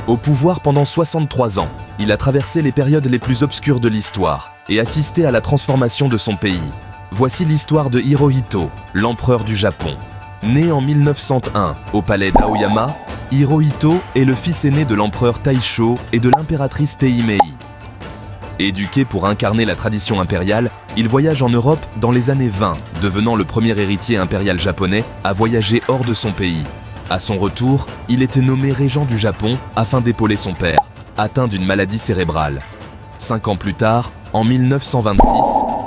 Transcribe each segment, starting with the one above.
Au pouvoir pendant 63 ans, il a traversé les périodes les plus obscures de l'histoire et assisté à la transformation de son pays. Voici l'histoire de Hirohito, l'empereur du Japon. Né en 1901 au palais d'Aoyama, Hirohito est le fils aîné de l'empereur Taisho et de l'impératrice Teimei. Éduqué pour incarner la tradition impériale, il voyage en Europe dans les années 20, devenant le premier héritier impérial japonais à voyager hors de son pays. À son retour, il était nommé régent du Japon afin d'épauler son père, atteint d'une maladie cérébrale. 5 ans plus tard, en 1926,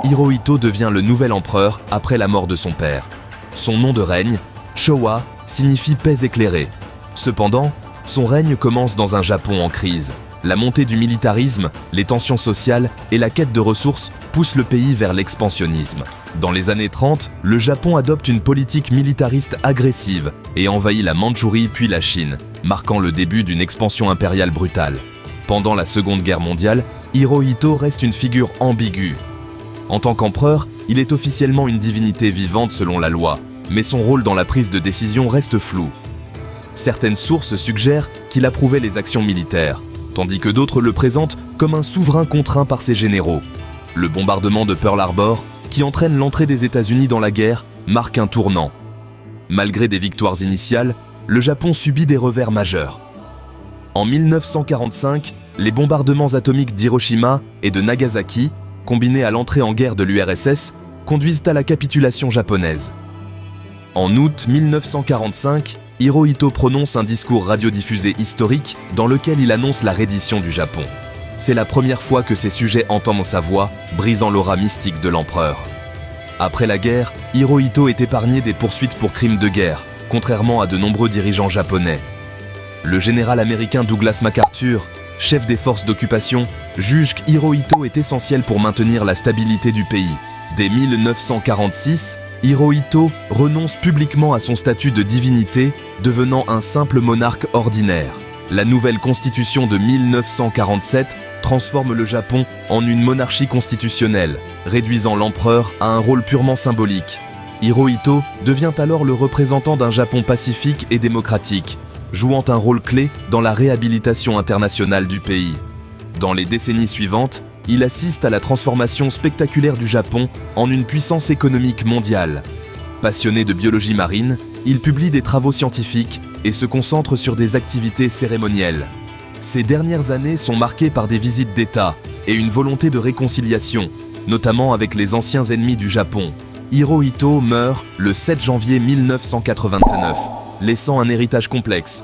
Hirohito devient le nouvel empereur après la mort de son père. Son nom de règne, Showa, signifie paix éclairée. Cependant, son règne commence dans un Japon en crise. La montée du militarisme, les tensions sociales et la quête de ressources poussent le pays vers l'expansionnisme. Dans les années 30, le Japon adopte une politique militariste agressive et envahit la Mandchourie puis la Chine, marquant le début d'une expansion impériale brutale. Pendant la Seconde Guerre mondiale, Hirohito reste une figure ambiguë. En tant qu'empereur, il est officiellement une divinité vivante selon la loi, mais son rôle dans la prise de décision reste flou. Certaines sources suggèrent qu'il approuvait les actions militaires, tandis que d'autres le présentent comme un souverain contraint par ses généraux. Le bombardement de Pearl Harbor, qui entraîne l'entrée des États-Unis dans la guerre, marque un tournant. Malgré des victoires initiales, le Japon subit des revers majeurs. En 1945, les bombardements atomiques d'Hiroshima et de Nagasaki, combinés à l'entrée en guerre de l'URSS, conduisent à la capitulation japonaise. En août 1945, Hirohito prononce un discours radiodiffusé historique dans lequel il annonce la reddition du Japon. C'est la première fois que ses sujets entendent sa voix, brisant l'aura mystique de l'empereur. Après la guerre, Hirohito est épargné des poursuites pour crimes de guerre, contrairement à de nombreux dirigeants japonais. Le général américain Douglas MacArthur, chef des forces d'occupation, juge qu'Hirohito est essentiel pour maintenir la stabilité du pays. Dès 1946, Hirohito renonce publiquement à son statut de divinité, devenant un simple monarque ordinaire. La nouvelle constitution de 1947 transforme le Japon en une monarchie constitutionnelle, réduisant l'empereur à un rôle purement symbolique. Hirohito devient alors le représentant d'un Japon pacifique et démocratique, jouant un rôle clé dans la réhabilitation internationale du pays. Dans les décennies suivantes, il assiste à la transformation spectaculaire du Japon en une puissance économique mondiale. Passionné de biologie marine, il publie des travaux scientifiques et se concentre sur des activités cérémonielles. Ces dernières années sont marquées par des visites d'État et une volonté de réconciliation, notamment avec les anciens ennemis du Japon. Hirohito meurt le 7 janvier 1989, laissant un héritage complexe,